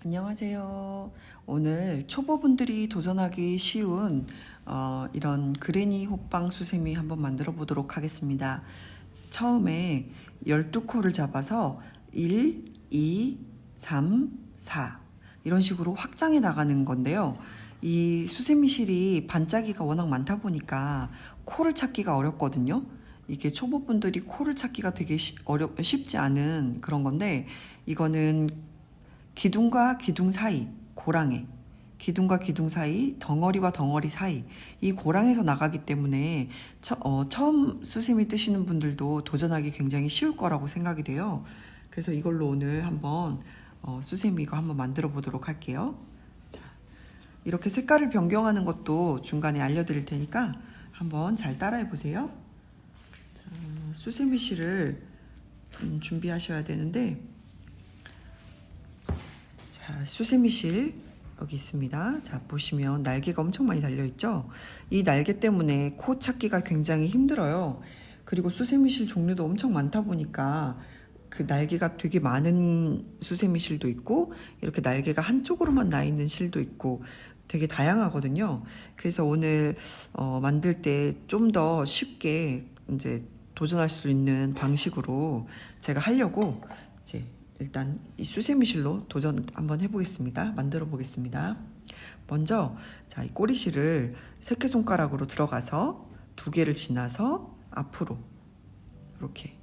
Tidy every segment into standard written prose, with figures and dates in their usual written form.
안녕하세요. 오늘 초보분들이 도전하기 쉬운 이런 그레니 호빵 수세미 한번 만들어 보도록 하겠습니다. 처음에 12코를 잡아서 1, 2, 3, 4 이런 식으로 확장해 나가는 건데요. 이 수세미실이 반짜기가 워낙 많다 보니까 코를 찾기가 어렵거든요. 이게 초보분들이 코를 찾기가 되게 쉽지 않은 그런 건데, 이거는 기둥과 기둥 사이, 고랑에, 기둥과 기둥 사이, 덩어리와 덩어리 사이, 이 고랑에서 나가기 때문에 처음 수세미 뜨시는 분들도 도전하기 굉장히 쉬울 거라고 생각이 돼요. 그래서 이걸로 오늘 한번 수세미 이거 한번 만들어 보도록 할게요. 자, 이렇게 색깔을 변경하는 것도 중간에 알려드릴 테니까 한번 잘 따라해 보세요. 자, 수세미 실을 준비하셔야 되는데, 자, 수세미실 여기 있습니다. 자, 보시면 날개가 엄청 많이 달려있죠? 이 날개 때문에 코 찾기가 굉장히 힘들어요. 그리고 수세미실 종류도 엄청 많다 보니까 그 날개가 되게 많은 수세미실도 있고, 이렇게 날개가 한쪽으로만 나 있는 실도 있고 되게 다양하거든요. 그래서 오늘 만들 때 좀 더 쉽게 이제 도전할 수 있는 방식으로 제가 하려고 이제 일단 이 수세미실로 도전 한번 해보겠습니다. 만들어 보겠습니다. 먼저 자, 이 꼬리실을 새끼손가락으로 들어가서 두 개를 지나서 앞으로 이렇게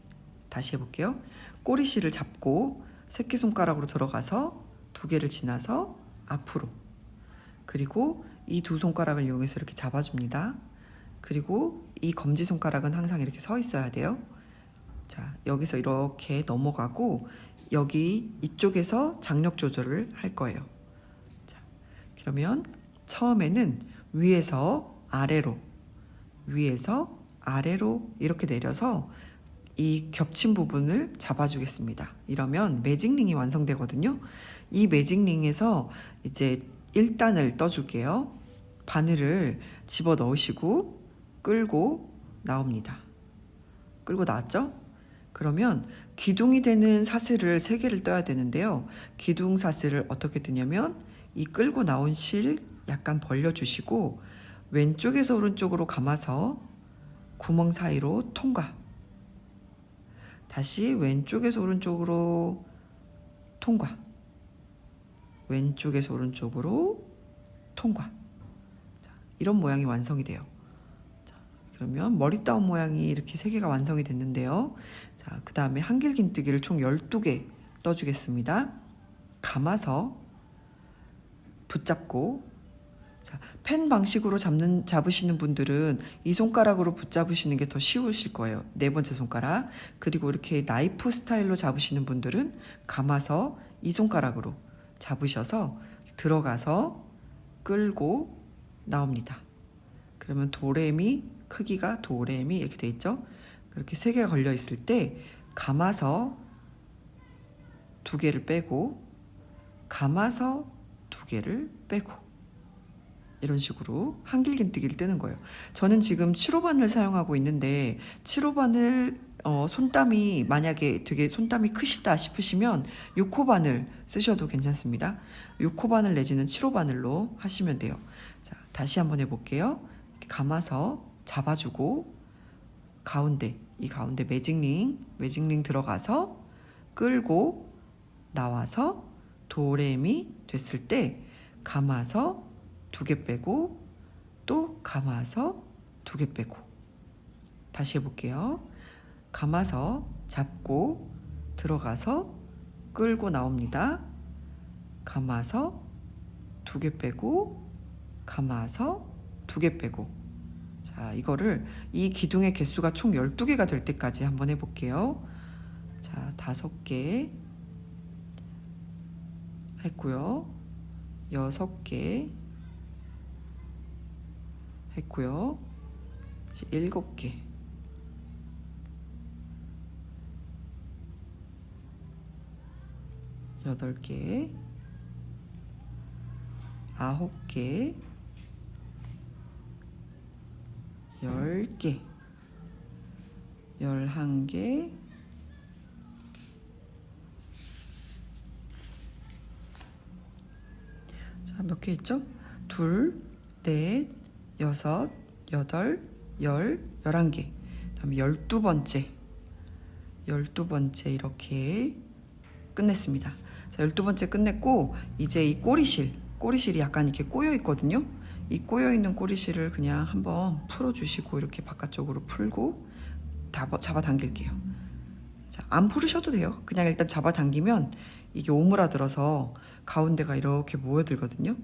다시 해볼게요. 꼬리실을 잡고 새끼손가락으로 들어가서 두 개를 지나서 앞으로, 그리고 이 두 손가락을 이용해서 이렇게 잡아줍니다. 그리고 이 검지손가락은 항상 이렇게 서 있어야 돼요. 자, 여기서 이렇게 넘어가고 여기 이쪽에서 장력 조절을 할 거예요. 자, 그러면 처음에는 위에서 아래로, 위에서 아래로 이렇게 내려서 이 겹친 부분을 잡아주겠습니다. 이러면 매직링이 완성되거든요. 이 매직링에서 이제 1단을 떠줄게요. 바늘을 집어 넣으시고 끌고 나옵니다. 끌고 나왔죠? 그러면 기둥이 되는 사슬을 3개를 떠야 되는데요. 기둥 사슬을 어떻게 뜨냐면 이 끌고 나온 실 약간 벌려주시고 왼쪽에서 오른쪽으로 감아서 구멍 사이로 통과. 다시 왼쪽에서 오른쪽으로 통과. 왼쪽에서 오른쪽으로 통과. 자, 이런 모양이 완성이 돼요. 자, 그러면 머리 다운 모양이 이렇게 3개가 완성이 됐는데요. 자, 그 다음에 한길긴뜨기를 총 12개 떠주겠습니다. 감아서 붙잡고, 자, 펜 방식으로 잡으시는 분들은 이 손가락으로 붙잡으시는 게 더 쉬우실 거예요. 4번째 손가락. 그리고 이렇게 나이프 스타일로 잡으시는 분들은 감아서 이 손가락으로 잡으셔서 들어가서 끌고 나옵니다. 그러면 도레미, 크기가 도레미 이렇게 돼 있죠. 그렇게 3개가 걸려 있을 때 감아서 2개를 빼고, 감아서 2개를 빼고, 이런 식으로 한길긴뜨기를 뜨는 거예요. 저는 지금 7호바늘 사용하고 있는데 7호바늘 손땀이 만약에 되게 손땀이 크시다 싶으시면 6호바늘 쓰셔도 괜찮습니다. 6호바늘 내지는 7호바늘로 하시면 돼요. 자, 다시 한번 해볼게요. 이렇게 감아서 잡아주고 가운데, 이 가운데 매직링 들어가서 끌고 나와서 도레미 됐을 때 감아서 2개 빼고 또 감아서 2개 빼고, 다시 해볼게요. 감아서 잡고 들어가서 끌고 나옵니다. 감아서 2개 빼고 감아서 2개 빼고. 자, 이거를 이 기둥의 개수가 총 12개가 될 때까지 한번 해볼게요. 자, 5개 했고요. 6개 했고요. 이제 7개. 8개. 9개. 10개. 11개. 12개. 자, 몇 개 있죠? 둘, 넷, 여섯, 여덟, 열, 11개. 다음에 12번째. 12번째 이렇게 끝냈습니다. 자, 12번째 끝냈고 이제 이 꼬리실이 약간 이렇게 꼬여 있거든요. 이 꼬여 있는 꼬리실을 그냥 한번 풀어 주시고 이렇게 바깥쪽으로 풀고 잡아 당길게요. 자, 안 풀으셔도 돼요. 그냥 일단 잡아 당기면 이게 오므라들어서 가운데가 이렇게 모여들거든요.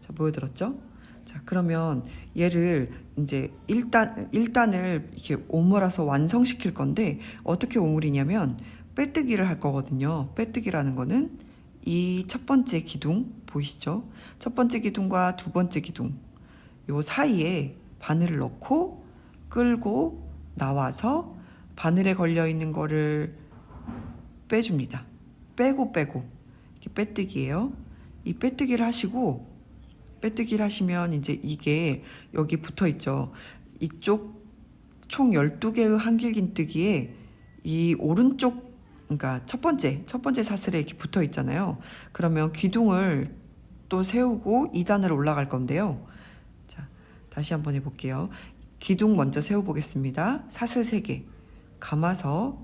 자, 모여들었죠? 자, 그러면 얘를 이제 1단을 이렇게 오므라서 완성시킬 건데 어떻게 오므리냐면 빼뜨기를 할 거거든요. 빼뜨기라는 거는 이 첫 번째 기둥 보이시죠? 첫 번째 기둥과 두 번째 기둥 요 사이에 바늘을 넣고 끌고 나와서 바늘에 걸려 있는 거를 빼줍니다. 빼고 이렇게 빼뜨기예요. 이 빼뜨기를 하시면 이제 이게 여기 붙어 있죠. 이쪽 총 12개의 한길긴뜨기에 이 오른쪽 그러니까 첫 번째 사슬에 이렇게 붙어 있잖아요. 그러면 기둥을 또 세우고 2단을 올라갈 건데요. 자, 다시 한번 해볼게요. 기둥 먼저 세워보겠습니다. 사슬 3개 감아서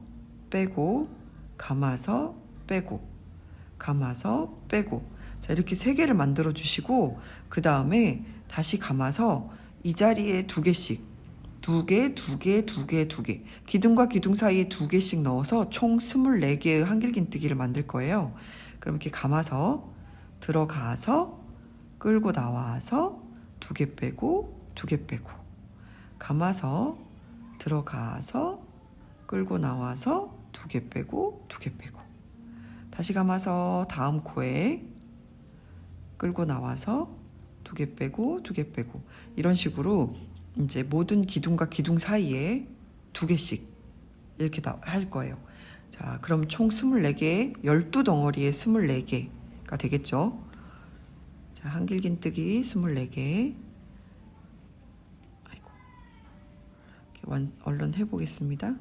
빼고 감아서 빼고 감아서 빼고 자, 이렇게 3개를 만들어 주시고 그 다음에 다시 감아서 이 자리에 2개씩 2개 기둥과 기둥 사이에 2개씩 넣어서 총 24개의 한길긴뜨기를 만들 거예요. 그럼 이렇게 감아서 들어가서 끌고 나와서 2개 빼고 2개 빼고 감아서 들어가서 끌고 나와서 2개 빼고 2개 빼고 다시 감아서 다음 코에 끌고 나와서 2개 빼고 2개 빼고 이런 식으로 이제 모든 기둥과 기둥 사이에 2개씩 이렇게 할 거예요. 자, 그럼 총 24개, 12덩어리에 24개가 되겠죠. 자, 한길긴뜨기 24개. 아이고. 이렇게 얼른 해보겠습니다.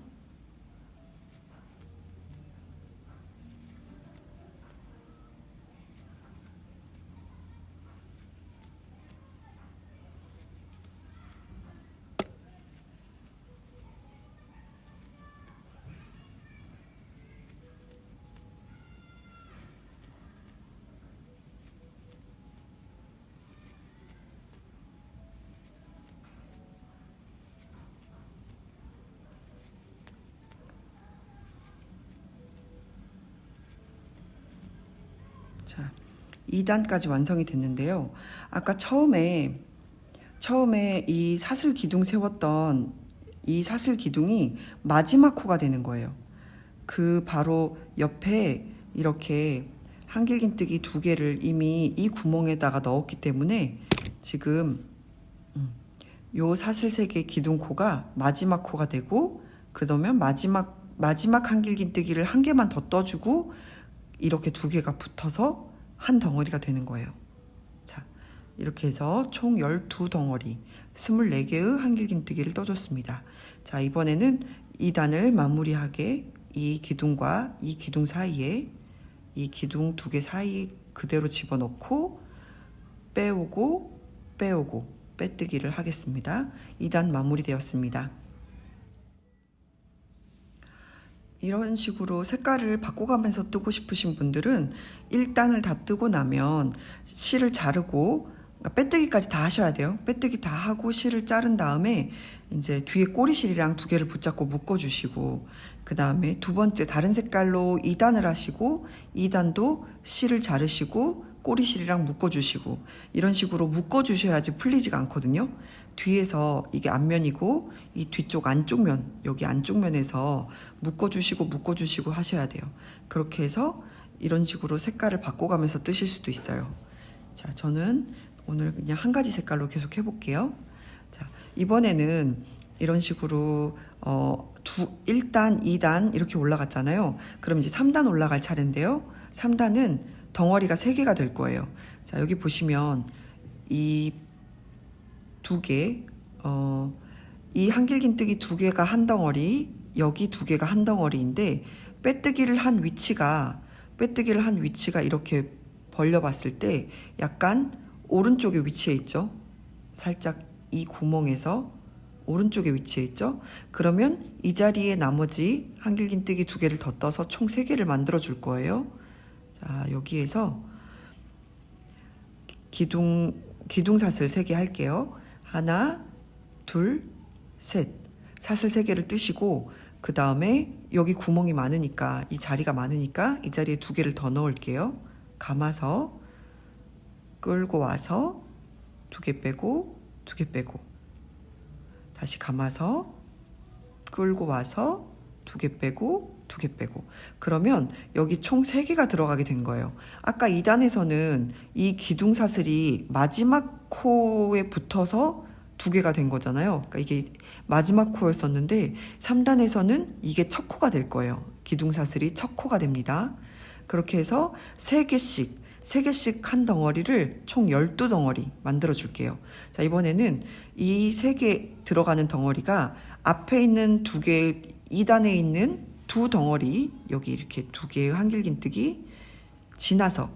자, 2단까지 완성이 됐는데요. 아까 처음에 이 사슬 기둥 세웠던 이 사슬 기둥이 마지막 코가 되는 거예요. 그 바로 옆에 이렇게 한길긴뜨기 2개를 이미 이 구멍에다가 넣었기 때문에 지금 요 사슬 3개 기둥 코가 마지막 코가 되고 그러면 마지막 한길긴뜨기를 1개만 더 떠주고 이렇게 2개가 붙어서 한 덩어리가 되는 거예요. 자, 이렇게 해서 총 12덩어리 24개의 한길긴뜨기를 떠줬습니다. 자, 이번에는 2단을 마무리하게 이 기둥과 이 기둥 사이에 이 기둥 2개 사이 그대로 집어넣고 빼오고 빼뜨기를 하겠습니다. 2단 마무리되었습니다. 이런 식으로 색깔을 바꿔가면서 뜨고 싶으신 분들은 1단을 다 뜨고 나면 실을 자르고 그러니까 빼뜨기까지 다 하셔야 돼요. 빼뜨기 다 하고 실을 자른 다음에 이제 뒤에 꼬리실이랑 2개를 붙잡고 묶어주시고 그 다음에 두 번째 다른 색깔로 2단을 하시고 2단도 실을 자르시고 꼬리실이랑 묶어주시고 이런 식으로 묶어주셔야지 풀리지가 않거든요. 뒤에서 이게 앞면이고 이 뒤쪽 안쪽 면 여기 안쪽 면에서 묶어주시고 하셔야 돼요. 그렇게 해서 이런 식으로 색깔을 바꿔가면서 뜨실 수도 있어요. 자, 저는 오늘 그냥 한 가지 색깔로 계속 해볼게요. 자, 이번에는 이런 식으로 1단, 2단 이렇게 올라갔잖아요. 그럼 이제 3단 올라갈 차례인데요. 3단은 덩어리가 3개가 될 거예요. 자, 여기 보시면 이 2개, 이 한길긴뜨기 2개가 한 덩어리, 여기 2개가 한 덩어리인데 빼뜨기를 한 위치가 이렇게 벌려봤을 때 약간 오른쪽에 위치해 있죠. 살짝 이 구멍에서 오른쪽에 위치해 있죠. 그러면 이 자리에 나머지 한길긴뜨기 2개를 더 떠서 총 3개를 만들어 줄 거예요. 자, 여기에서 기둥사슬 3개 할게요. 하나, 둘, 셋. 사슬 3개를 뜨시고 그 다음에 여기 구멍이 많으니까, 이 자리가 많으니까 이 자리에 2개를 더 넣을게요. 감아서 끌고 와서 2개 빼고 2개 빼고, 다시 감아서 끌고 와서 2개 빼고 2개 빼고, 그러면 여기 총 3개가 들어가게 된 거예요. 아까 2단에서는 이 기둥사슬이 마지막 코에 붙어서 2개가 된 거잖아요. 그러니까 이게 마지막 코였었는데 3단에서는 이게 첫 코가 될 거예요. 기둥사슬이 첫 코가 됩니다. 그렇게 해서 3개씩 한 덩어리를 총 12덩어리 만들어 줄게요. 자, 이번에는 이 3개 들어가는 덩어리가 앞에 있는 2개, 2단에 있는 2덩어리, 여기 이렇게 2개의 한길긴뜨기 지나서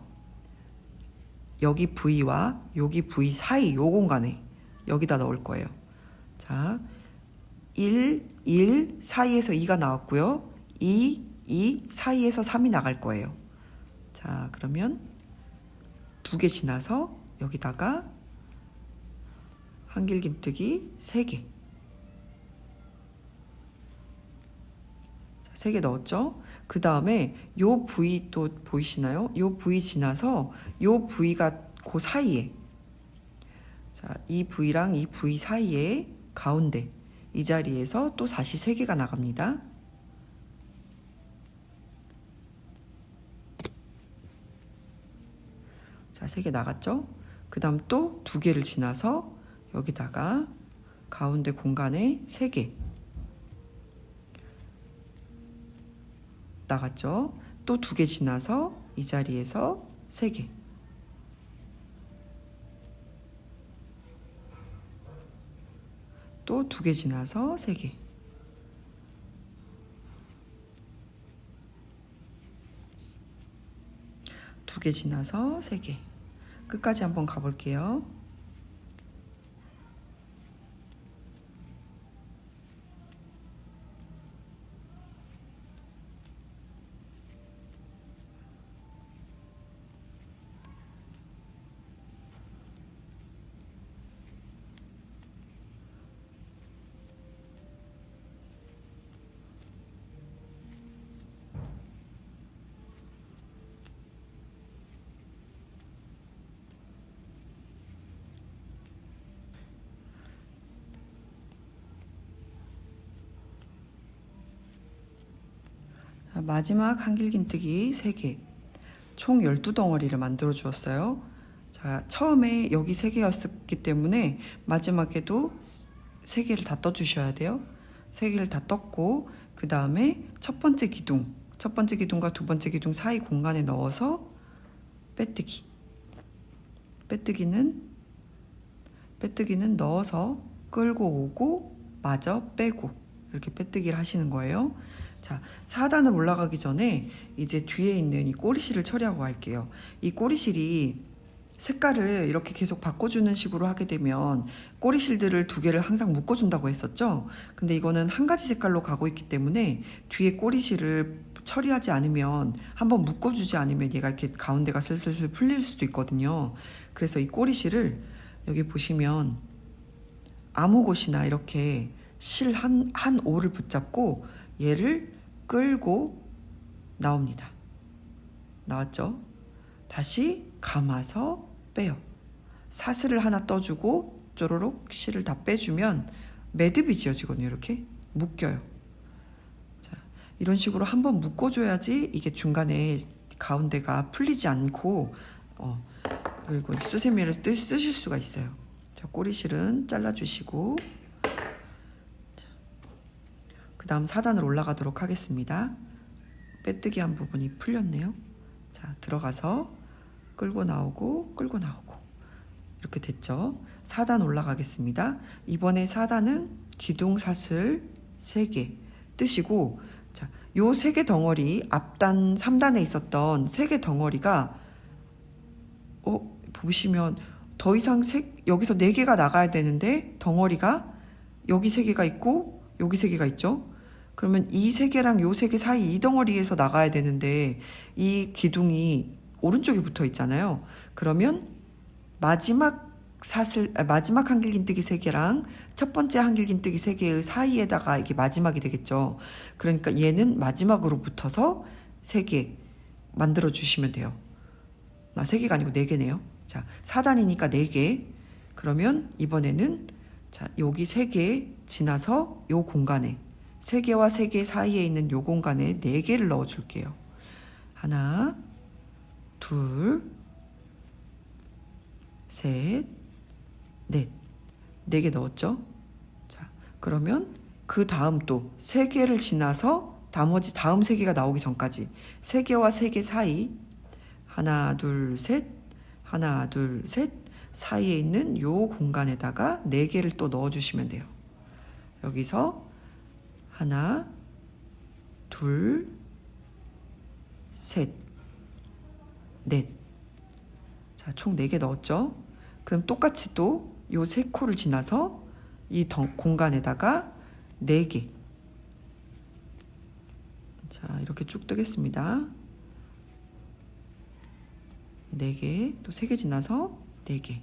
여기 부위와 여기 부위 사이, 요 공간에 여기다 넣을 거예요. 자, 1 사이에서 2가 나왔고요. 2 사이에서 3이 나갈 거예요. 자, 그러면 2개 지나서 여기다가 한길긴뜨기 3개. 자, 3개 넣었죠? 그 다음에 요 부위 또 보이시나요? 요 부위 지나서 요 부위가 그 사이에, 자, 이 부위랑 이 부위 사이에 가운데 이 자리에서 또 다시 3개가 나갑니다. 자, 3개 나갔죠? 그 다음 또 2개를 지나서 여기다가 가운데 공간에 3개 나갔죠? 또 2개 지나서 이 자리에서 3개, 또 2개 지나서 3개, 두 개 지나서 3개. 끝까지 한번 가볼게요. 마지막 한길긴뜨기 3개, 총 12덩어리를 만들어 주었어요. 자, 처음에 여기 3개였기 때문에 마지막에도 3개를 다 떠 주셔야 돼요. 3개를 다 떴고, 그 다음에 첫 번째 기둥과 두 번째 기둥 사이 공간에 넣어서 빼뜨기는 넣어서 끌고 오고 마저 빼고, 이렇게 빼뜨기를 하시는 거예요. 자, 4단을 올라가기 전에 이제 뒤에 있는 이 꼬리실을 처리하고 갈게요. 이 꼬리실이 색깔을 이렇게 계속 바꿔주는 식으로 하게 되면 꼬리실들을 2개를 항상 묶어준다고 했었죠. 근데 이거는 한 가지 색깔로 가고 있기 때문에 뒤에 꼬리실을 처리하지 않으면, 한번 묶어주지 않으면 얘가 이렇게 가운데가 슬슬 풀릴 수도 있거든요. 그래서 이 꼬리실을 여기 보시면 아무 곳이나 이렇게 실 한 올을 붙잡고 얘를 끌고 나옵니다. 나왔죠? 다시 감아서 빼요. 사슬을 하나 떠주고 쪼로록 실을 다 빼주면 매듭이 지어지거든요. 이렇게 묶여요. 자, 이런 식으로 한번 묶어줘야지 이게 중간에 가운데가 풀리지 않고 그리고 수세미를 쓰실 수가 있어요. 자, 꼬리실은 잘라주시고, 그 다음 4단을 올라가도록 하겠습니다. 빼뜨기 한 부분이 풀렸네요. 자, 들어가서 끌고 나오고 이렇게 됐죠. 4단 올라가겠습니다. 이번에 4단은 기둥사슬 3개 뜨시고, 자, 요 3개 덩어리, 앞단 3단에 있었던 3개 덩어리가 보시면 더 이상 여기서 4개가 나가야 되는데 덩어리가 여기 3개가 있고 여기 3개가 있죠. 그러면 이 3개랑 요 3개 사이 이 덩어리에서 나가야 되는데 이 기둥이 오른쪽에 붙어 있잖아요. 그러면 마지막 한길긴뜨기 3개랑 첫 번째 한길긴뜨기 3개의 사이에다가 이게 마지막이 되겠죠. 그러니까 얘는 마지막으로 붙어서 3개 만들어 주시면 돼요. 3개가 아니고 4개네요. 자, 4단이니까 4개. 그러면 이번에는 자, 여기 3개 지나서 요 공간에 3개와 3개 사이에 있는 요 공간에 4개를 넣어 줄게요. 하나, 둘, 셋, 넷. 4개 넣었죠? 자, 그러면 그 다음 또 3개를 지나서 나머지 다음 3개가 나오기 전까지 3개와 3개 사이 하나, 둘, 셋, 하나, 둘, 셋 사이에 있는 요 공간에다가 4개를 또 넣어주시면 돼요. 여기서 하나, 둘, 셋, 넷. 자, 총 4개 넣었죠? 그럼 똑같이 또 요 3코를 지나서 이 공간에다가 4개. 자, 이렇게 쭉 뜨겠습니다. 4개, 또 3개 지나서 4개.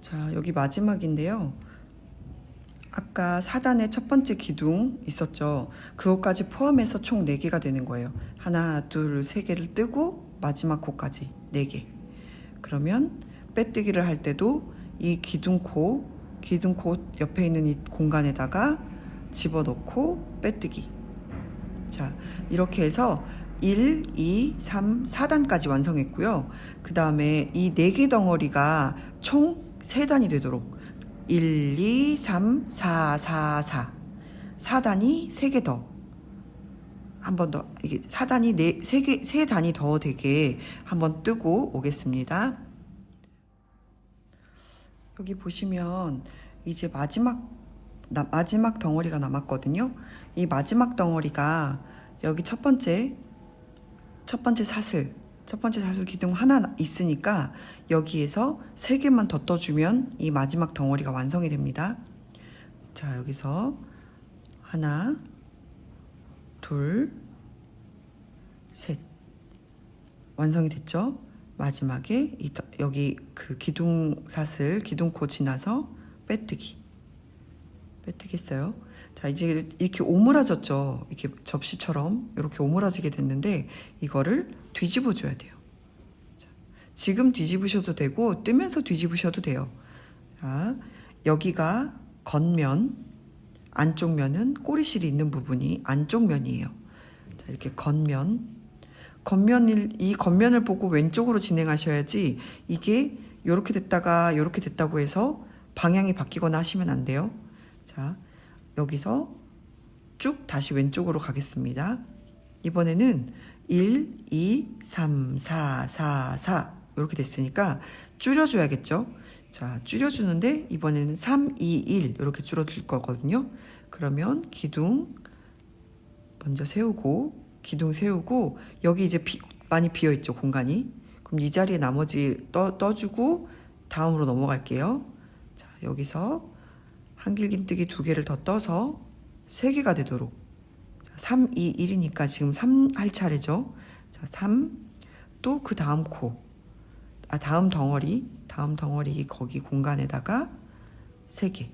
자, 여기 마지막인데요. 아까 4단의 첫 번째 기둥 있었죠. 그것까지 포함해서 총 4개가 되는 거예요. 하나, 둘, 3개를 뜨고 마지막 코까지 4개. 그러면 빼뜨기를 할 때도 이 기둥코 옆에 있는 이 공간에다가 집어넣고 빼뜨기. 자, 이렇게 해서 1, 2, 3, 4단까지 완성했고요. 그 다음에 이 4개 덩어리가 총 3단이 되도록 1, 2, 3, 4, 4, 4. 4단이 3개 더. 한 번 더. 이게 4단이 3단이 더 되게 한번 뜨고 오겠습니다. 여기 보시면 이제 마지막 덩어리가 남았거든요. 이 마지막 덩어리가 여기 첫 번째 사슬 기둥 하나 있으니까 여기에서 3개만 더 떠주면 이 마지막 덩어리가 완성이 됩니다. 자, 여기서 하나, 둘, 셋. 완성이 됐죠? 마지막에 여기 그 기둥코 지나서 빼뜨기 했어요. 자, 이제 이렇게 오므라졌죠. 이렇게 접시처럼 이렇게 오므라지게 됐는데 이거를 뒤집어 줘야 돼요. 자, 지금 뒤집으셔도 되고 뜨면서 뒤집으셔도 돼요. 자, 여기가 겉면, 안쪽 면은 꼬리실이 있는 부분이 안쪽 면이에요. 자, 이렇게 이 겉면을 보고 왼쪽으로 진행하셔야지 이게 이렇게 됐다가 이렇게 됐다고 해서 방향이 바뀌거나 하시면 안 돼요. 자, 여기서 쭉 다시 왼쪽으로 가겠습니다. 이번에는 1, 2, 3, 4, 4, 4 이렇게 됐으니까 줄여줘야겠죠. 자, 줄여주는데 이번에는 3, 2, 1 이렇게 줄어들 거거든요. 그러면 기둥 먼저 세우고 여기 이제 많이 비어있죠, 공간이. 그럼 이 자리에 나머지 떠주고 다음으로 넘어갈게요. 자, 여기서 한길긴뜨기 2개를 더 떠서 3개가 되도록. 자, 3, 2, 1이니까 지금 3 할 차례죠. 자, 3, 또 그 다음 다음 덩어리 거기 공간에다가 3개,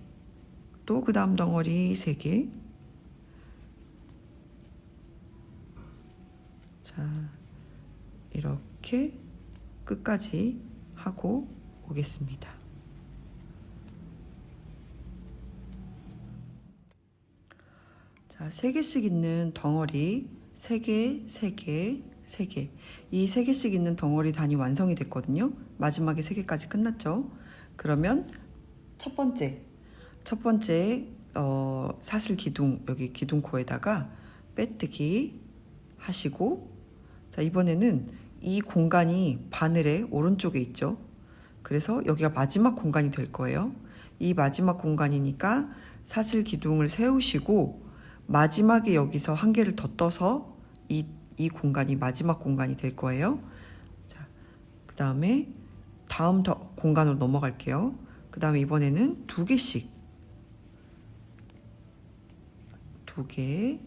또 그 다음 덩어리 3개. 자, 이렇게 끝까지 하고 오겠습니다. 자, 3개씩 있는 덩어리 3개, 3개, 3개. 이 3개씩 있는 덩어리 단이 완성이 됐거든요. 마지막에 3개까지 끝났죠. 그러면 첫 번째 사슬 기둥, 여기 기둥코에다가 빼뜨기 하시고, 자, 이번에는 이 공간이 바늘의 오른쪽에 있죠. 그래서 여기가 마지막 공간이 될 거예요. 이 마지막 공간이니까 사슬 기둥을 세우시고 마지막에 여기서 1개를 더 떠서 이 공간이 마지막 공간이 될 거예요. 자, 그 다음에 다음 공간으로 넘어갈게요. 그 다음에 이번에는 2개씩 2개,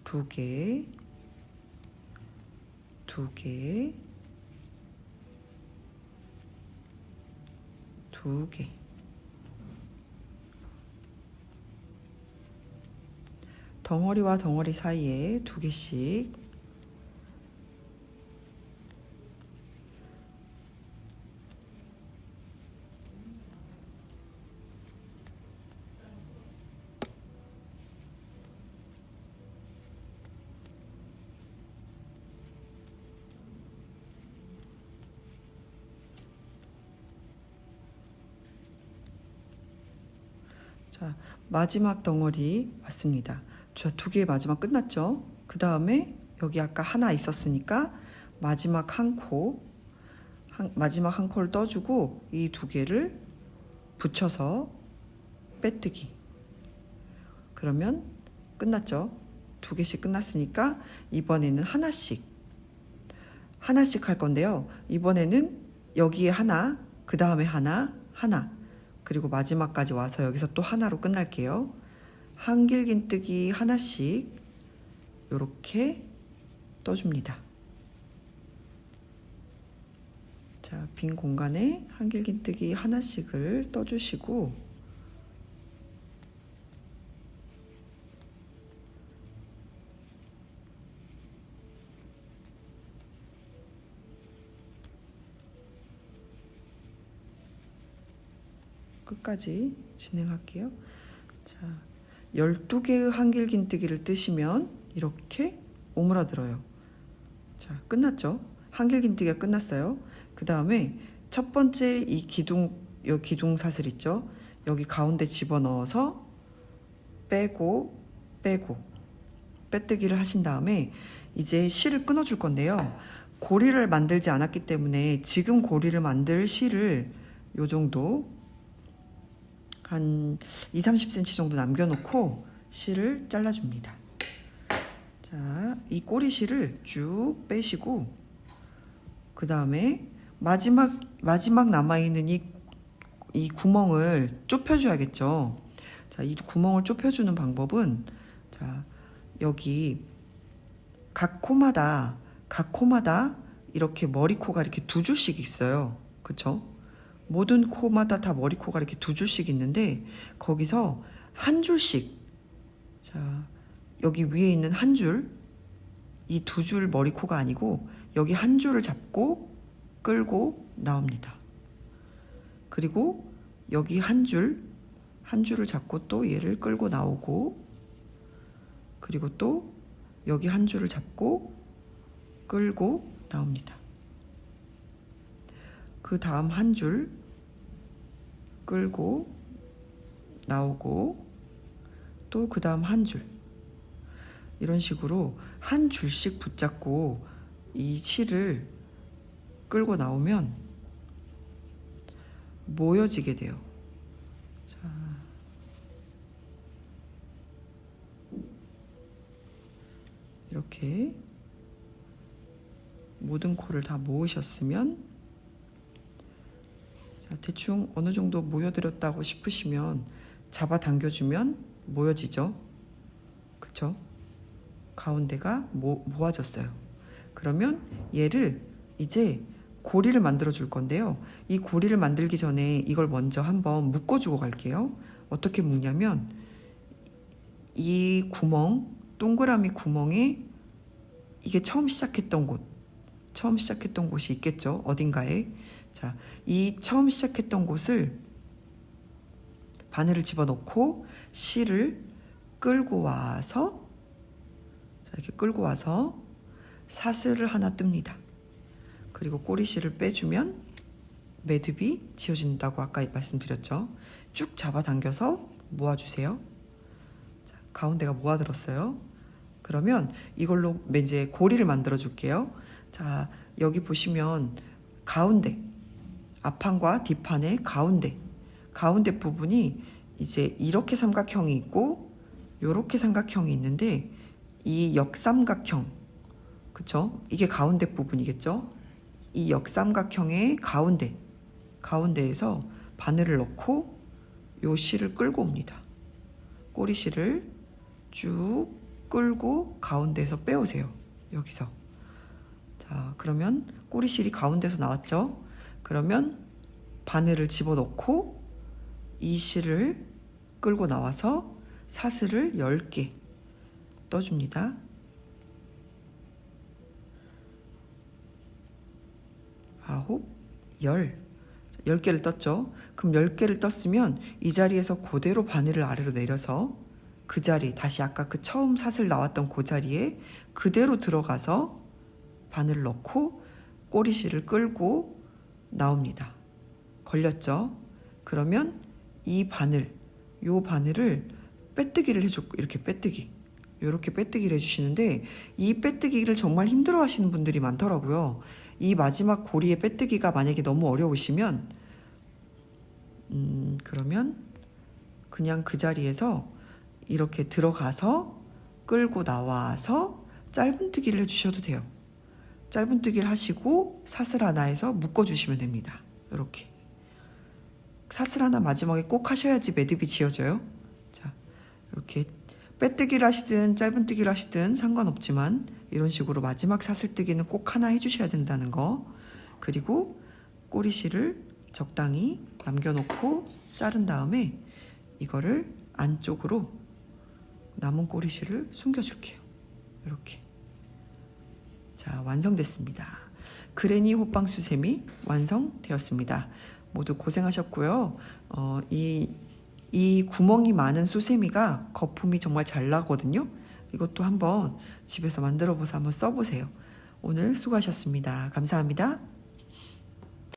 2개, 2개, 2개. 덩어리와 덩어리 사이에 2개씩. 자, 마지막 덩어리 왔습니다. 자, 2개의 마지막 끝났죠. 그 다음에 여기 아까 하나 있었으니까 마지막 마지막 한 코를 떠주고 이 2개를 붙여서 빼뜨기. 그러면 끝났죠. 2개씩 끝났으니까 이번에는 하나씩 할 건데요. 이번에는 여기에 하나, 그 다음에 하나, 그리고 마지막까지 와서 여기서 또 하나로 끝날게요. 한길긴뜨기 하나씩 이렇게 떠줍니다. 자, 빈 공간에 한길긴뜨기 하나씩을 떠주시고, 끝까지 진행할게요. 자, 12개의 한길긴뜨기를 뜨시면 이렇게 오므라들어요. 자, 끝났죠? 한길긴뜨기가 끝났어요. 그 다음에 첫 번째 이 기둥 사슬 있죠? 여기 가운데 집어넣어서 빼고 빼뜨기를 하신 다음에 이제 실을 끊어줄 건데요. 고리를 만들지 않았기 때문에 지금 고리를 만들 실을 요 정도 한 20-30cm 정도 남겨놓고 실을 잘라줍니다. 자, 이 꼬리 실을 쭉 빼시고, 그 다음에 마지막 남아있는 이 구멍을 좁혀줘야겠죠. 자, 이 구멍을 좁혀주는 방법은, 자, 여기 각 코마다 이렇게 머리코가 이렇게 2줄씩 있어요. 그쵸? 모든 코마다 다 머리코가 이렇게 2줄씩 있는데 거기서 한 줄씩, 자, 여기 위에 있는 한 줄, 이 2줄 머리코가 아니고 여기 한 줄을 잡고 끌고 나옵니다. 그리고 여기 한 줄을 잡고 또 얘를 끌고 나오고, 그리고 또 여기 한 줄을 잡고 끌고 나옵니다. 그 다음 한 줄 끌고 나오고, 또 그 다음 한 줄, 이런 식으로 한 줄씩 붙잡고 이 실을 끌고 나오면 모여지게 돼요. 자, 이렇게 모든 코를 다 모으셨으면, 자, 대충 어느 정도 모여드렸다고 싶으시면 잡아당겨주면 모여지죠. 그쵸? 가운데가 모아졌어요. 그러면 얘를 이제 고리를 만들어 줄 건데요. 이 고리를 만들기 전에 이걸 먼저 한번 묶어주고 갈게요. 어떻게 묶냐면 이 구멍, 동그라미 구멍에 이게 처음 시작했던 곳이 있겠죠. 어딘가에. 자, 이 처음 시작했던 곳을 바늘을 집어넣고 실을 끌고 와서, 자, 이렇게 끌고 와서 사슬을 하나 뜹니다. 그리고 꼬리실을 빼주면 매듭이 지어진다고 아까 말씀드렸죠. 쭉 잡아당겨서 모아주세요. 자, 가운데가 모아들었어요. 그러면 이걸로 이제 고리를 만들어 줄게요. 자, 여기 보시면 가운데, 앞판과 뒷판의 가운데 부분이 이제 이렇게 삼각형이 있고 요렇게 삼각형이 있는데, 이 역삼각형, 그쵸? 이게 가운데 부분이겠죠? 이 역삼각형의 가운데에서 바늘을 넣고 요 실을 끌고 옵니다. 꼬리실을 쭉 끌고 가운데에서 빼오세요. 여기서. 자, 그러면 꼬리실이 가운데서 나왔죠? 그러면 바늘을 집어넣고 이 실을 끌고 나와서 사슬을 10개 떠줍니다. 9, 10개를 떴죠. 그럼 10개를 떴으면 이 자리에서 그대로 바늘을 아래로 내려서 그 자리, 다시 아까 그 처음 사슬 나왔던 그 자리에 그대로 들어가서 바늘을 넣고 꼬리실을 끌고 나옵니다. 걸렸죠? 그러면 이 요 바늘을 빼뜨기를 해주고, 이렇게 이렇게 빼뜨기를 해주시는데, 이 빼뜨기를 정말 힘들어 하시는 분들이 많더라고요. 이 마지막 고리의 빼뜨기가 만약에 너무 어려우시면 그러면 그냥 그 자리에서 이렇게 들어가서 끌고 나와서 짧은뜨기를 해주셔도 돼요. 짧은뜨기를 하시고 사슬 하나에서 묶어주시면 됩니다. 이렇게 사슬 하나 마지막에 꼭 하셔야지 매듭이 지어져요. 자, 이렇게 빼뜨기를 하시든 짧은뜨기를 하시든 상관없지만 이런 식으로 마지막 사슬뜨기는 꼭 하나 해주셔야 된다는 거. 그리고 꼬리실을 적당히 남겨놓고 자른 다음에 이거를 안쪽으로 남은 꼬리실을 숨겨줄게요. 이렇게. 자, 완성됐습니다. 그레니 호빵 수세미 완성되었습니다. 모두 고생하셨고요. 이 구멍이 많은 수세미가 거품이 정말 잘 나거든요. 이것도 한번 집에서 만들어 보서 한번 써보세요. 오늘 수고하셨습니다. 감사합니다.